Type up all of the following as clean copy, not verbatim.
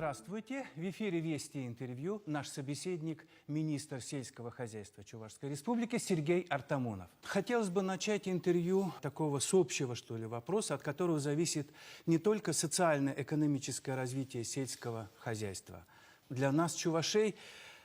Здравствуйте. В эфире «Вести интервью» наш собеседник, министр сельского хозяйства Чувашской Республики Сергей Артамонов. Хотелось бы начать интервью такого с общего, что ли, вопроса, от которого зависит не только социально-экономическое развитие сельского хозяйства. Для нас, чувашей,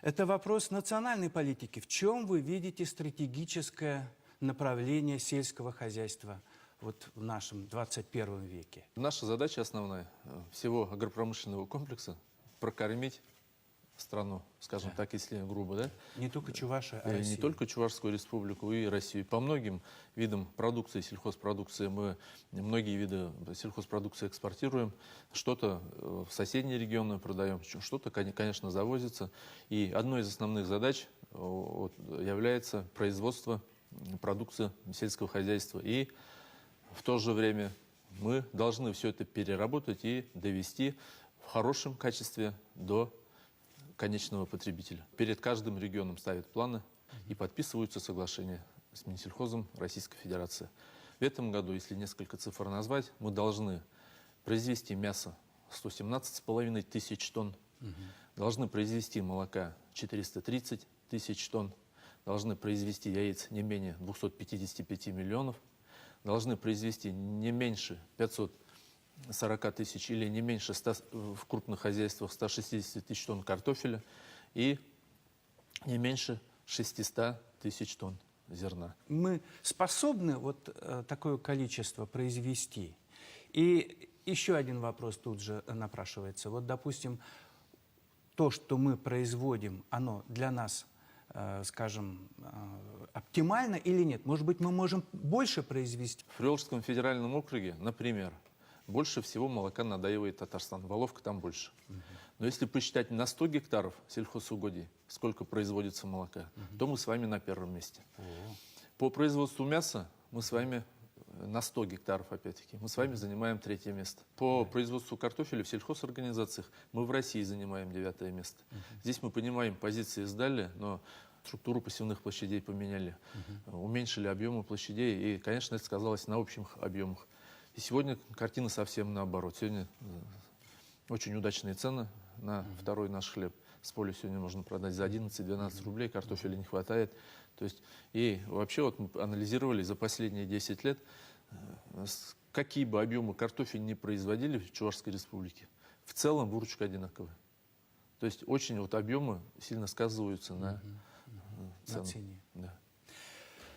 это вопрос национальной политики. В чем вы видите стратегическое направление сельского хозяйства вот в нашем 21 веке? Наша задача основная всего агропромышленного комплекса – прокормить страну, скажем так, если грубо, да? Не только Чувашия, а Россия. Не только Чувашскую республику и Россию. По многим видам продукции, сельхозпродукции, мы многие виды сельхозпродукции экспортируем. Что-то в соседние регионы продаем, что-то, конечно, завозится. И одной из основных задач является производство продукции сельского хозяйства. И в то же время мы должны все это переработать и довести в хорошем качестве до конечного потребителя. Перед каждым регионом ставят планы и подписываются соглашения с Минсельхозом Российской Федерации. В этом году, если несколько цифр назвать, мы должны произвести мясо 117,5 тысяч тонн, должны произвести молока 430 тысяч тонн, должны произвести яиц не менее 255 миллионов, должны произвести не меньше 540 тысяч или не меньше 100, в крупных хозяйствах 160 тысяч тонн картофеля и не меньше 600 тысяч тонн зерна. Мы способны вот такое количество произвести? И еще один вопрос тут же напрашивается. Вот, допустим, то, что мы производим, оно для нас, скажем, оптимально или нет? Может быть, мы можем больше произвести? В Приволжском федеральном округе, например, больше всего молока надаивает Татарстан. Воловка там больше. Но если посчитать на 100 гектаров сельхозугодий, сколько производится молока, то мы с вами на первом месте. По производству мяса мы с вами на 100 гектаров, опять-таки, мы с вами занимаем 3-е место. По производству картофеля в сельхозорганизациях мы в России занимаем 9-е место. Здесь мы понимаем, позиции сдали, но структуру посевных площадей поменяли, уменьшили объемы площадей, и, конечно, это сказалось на общих объемах. И сегодня картина совсем наоборот. Сегодня очень удачные цены на второй наш хлеб. С поля сегодня можно продать за 11-12 рублей, картофеля не хватает. То есть, и вообще вот мы анализировали за последние 10 лет, какие бы объемы картофеля не производили в Чувашской республике, в целом выручка одинаковая. То есть очень вот объемы сильно сказываются на цене. Да.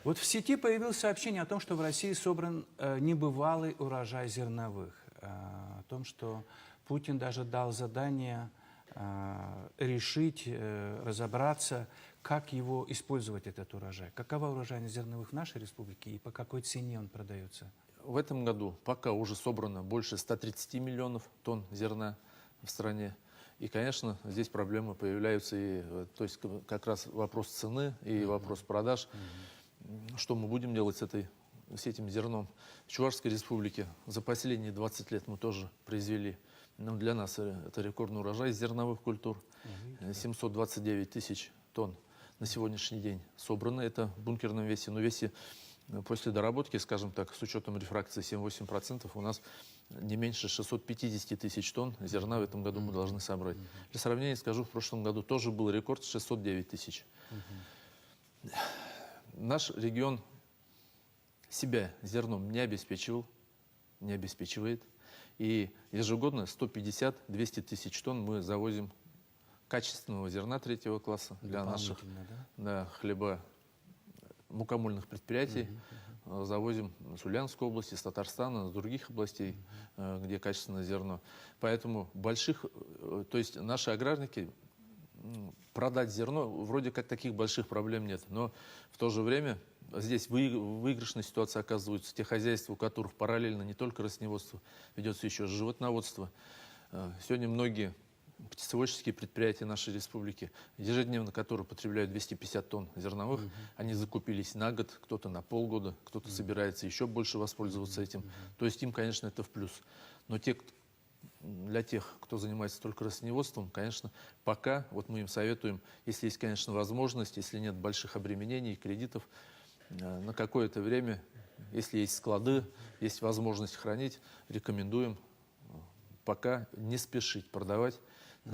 Вот в сети появилось сообщение о том, что в России собран небывалый урожай зерновых. О том, что Путин даже дал задание решить, разобраться, как его использовать, этот урожай. Какова урожайность зерновых в нашей республике и по какой цене он продается? В этом году пока уже собрано больше 130 миллионов тонн зерна в стране. И, конечно, здесь проблемы появляются, и, то есть как раз вопрос цены и вопрос продаж. Что мы будем делать с этим зерном? В Чувашской республике за последние 20 лет мы тоже произвели, но для нас это рекордный урожай зерновых культур. 729 тысяч тонн на сегодняшний день собрано. Это в бункерном весе. Но весе после доработки, скажем так, с учетом рефракции 7-8%, у нас не меньше 650 тысяч тонн зерна в этом году мы должны собрать. Для сравнения скажу, в прошлом году тоже был рекорд 609 тысяч. Наш регион себя зерном не обеспечивал, не обеспечивает. И ежегодно 150-200 тысяч тонн мы завозим качественного зерна 3-го класса для наших хлеба мукомольных предприятий. Завозим с Ульяновской области, с Татарстана, с других областей, где качественное зерно. Поэтому то есть наши аграрники, продать зерно, вроде как таких больших проблем нет. Но в то же время здесь выигрышная ситуация оказывается. Те хозяйства, у которых параллельно не только растениеводство, ведется еще животноводство. Сегодня многие птицеводческие предприятия нашей республики, ежедневно которые потребляют 250 тонн зерновых, они закупились на год, кто-то на полгода, кто-то собирается еще больше воспользоваться этим. То есть им, конечно, это в плюс. Но для тех, кто занимается только растениеводством, конечно, пока, вот мы им советуем, если есть, конечно, возможность, если нет больших обременений, кредитов, на какое-то время, если есть склады, есть возможность хранить, рекомендуем пока не спешить продавать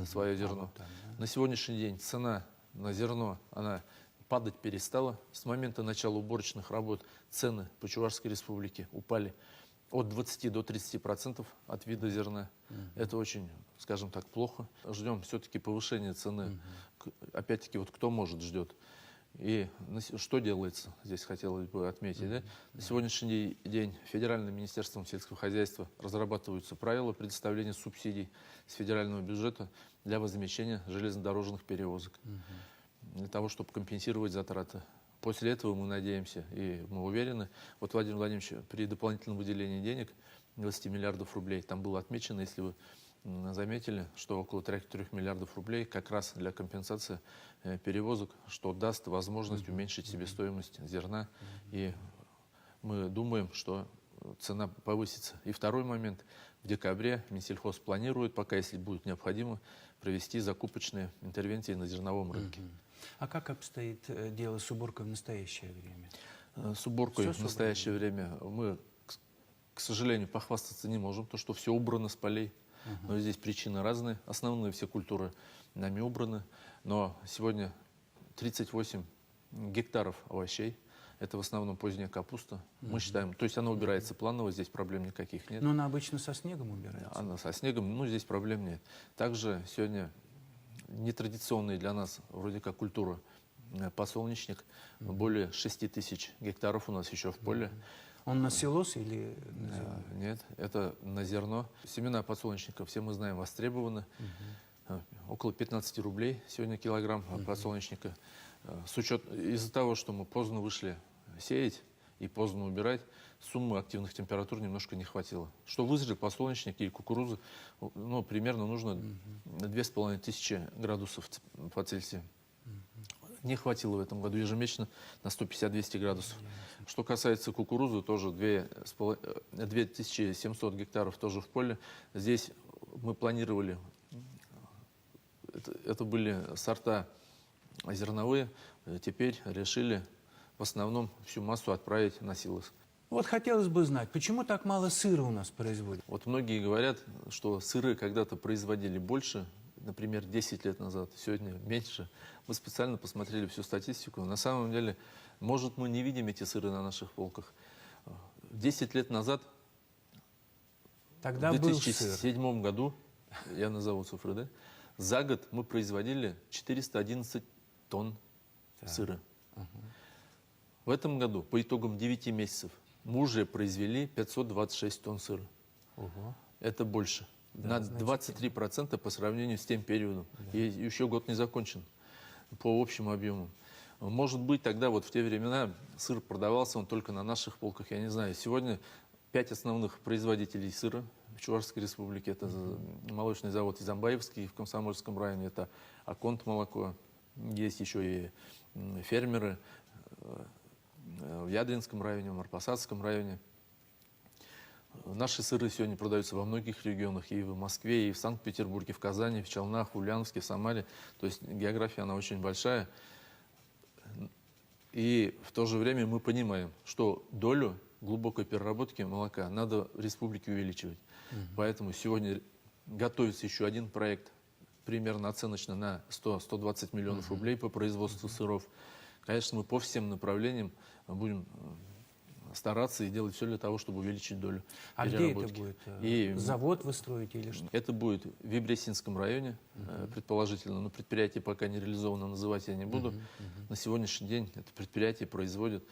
свое зерно. вот так, да. На сегодняшний день цена на зерно, она падать перестала. С момента начала уборочных работ цены по Чувашской республике упали от 20 до 30% от вида зерна. Это очень, скажем так, плохо. Ждем все-таки повышения цены. Опять-таки, вот кто может, ждет. И что делается, здесь хотелось бы отметить. Да? На сегодняшний день Федеральным министерством сельского хозяйства разрабатываются правила предоставления субсидий с федерального бюджета для возмещения железнодорожных перевозок. Для того, чтобы компенсировать затраты. После этого мы надеемся и мы уверены, вот Владимир Владимирович при дополнительном выделении денег 20 миллиардов рублей, там было отмечено, если вы заметили, что около 3 миллиардов рублей как раз для компенсации перевозок, что даст возможность уменьшить себестоимость зерна. И мы думаем, что цена повысится. И второй момент. В декабре Минсельхоз планирует, пока если будет необходимо, провести закупочные интервенции на зерновом рынке. А как обстоит дело с уборкой в настоящее время? С уборкой Всё в настоящее время мы, к сожалению, похвастаться не можем, то что все убрано с полей. Но здесь причины разные. Основные все культуры нами убраны. Но сегодня 38 гектаров овощей. Это в основном поздняя капуста. Мы считаем, то есть она убирается планово, здесь проблем никаких нет. Но она обычно со снегом убирается. Она со снегом, ну здесь проблем нет. Также сегодня нетрадиционные для нас вроде как культура подсолнечник. Более 6 тысяч гектаров у нас еще в поле. Он на силос или на зерно? Нет, это на зерно. Семена подсолнечника, все мы знаем, востребованы. Около 15 рублей сегодня килограмм подсолнечника. Из-за того, что мы поздно вышли сеять и поздно убирать, суммы активных температур немножко не хватило. Что вызрел подсолнечник и кукуруза, ну, примерно нужно 2500 градусов по Цельсию. Не хватило в этом году ежемесячно на 150-200 градусов. Что касается кукурузы, тоже 2700 гектаров тоже в поле. Здесь мы планировали, это были сорта зерновые, теперь решили в основном всю массу отправить на силос. Вот хотелось бы знать, почему так мало сыра у нас производят? Вот многие говорят, что сыры когда-то производили больше, например, 10 лет назад, сегодня меньше. Мы специально посмотрели всю статистику. На самом деле, может, мы не видим эти сыры на наших полках. 10 лет назад, Тогда в был 2007 году, я назову цифры, да, за год мы производили 411 тонн сыра. В этом году, по итогам 9 месяцев, мы уже произвели 526 тонн сыра. Ого. Это больше. На 23% по сравнению с тем периодом. И еще год не закончен по общему объему. Может быть, тогда вот в те времена сыр продавался, он только на наших полках, я не знаю. Сегодня 5 основных производителей сыра в Чувашской республике. Это молочный завод Изамбаевский в Комсомольском районе, это Аконт молоко. Есть еще и фермеры в Ядринском районе, в Марпасадском районе. Наши сыры сегодня продаются во многих регионах, и в Москве, и в Санкт-Петербурге, в Казани, в Челнах, в Ульяновске, в Самаре. То есть география, она очень большая. И в то же время мы понимаем, что долю глубокой переработки молока надо в республике увеличивать. Поэтому сегодня готовится еще один проект, примерно оценочно на 100-120 миллионов рублей по производству сыров. Конечно, мы по всем направлениям будем стараться и делать все для того, чтобы увеличить долю А где это будет? И Завод вы строите или что? это будет в Вибресинском районе, предположительно, но предприятие пока не реализовано, называть я не буду. На сегодняшний день это предприятие производит,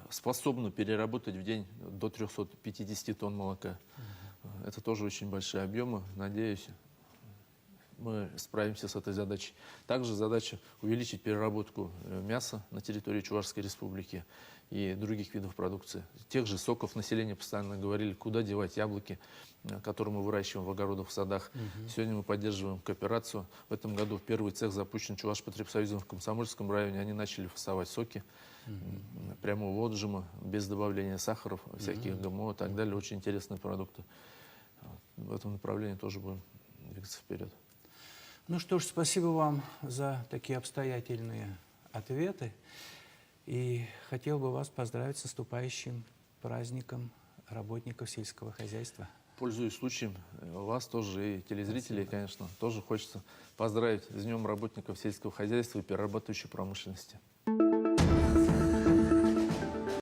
способно переработать в день до 350 тонн молока. Это тоже очень большие объемы. Надеюсь, мы справимся с этой задачей. Также задача увеличить переработку мяса на территории Чувашской республики и других видов продукции. Тех же соков население постоянно говорили, куда девать яблоки, которые мы выращиваем в огородах, в садах. Сегодня мы поддерживаем кооперацию. В этом году первый цех запущен Чувашпотребсоюзом в Комсомольском районе. Они начали фасовать соки прямого отжима, без добавления сахаров, всяких ГМО и так далее. Очень интересные продукты. В этом направлении тоже будем двигаться вперед. Ну что ж, спасибо вам за такие обстоятельные ответы. И хотел бы вас поздравить с наступающим праздником работников сельского хозяйства. Пользуясь случаем, вас тоже и телезрителей, конечно, тоже хочется поздравить с Днем работников сельского хозяйства и перерабатывающей промышленности.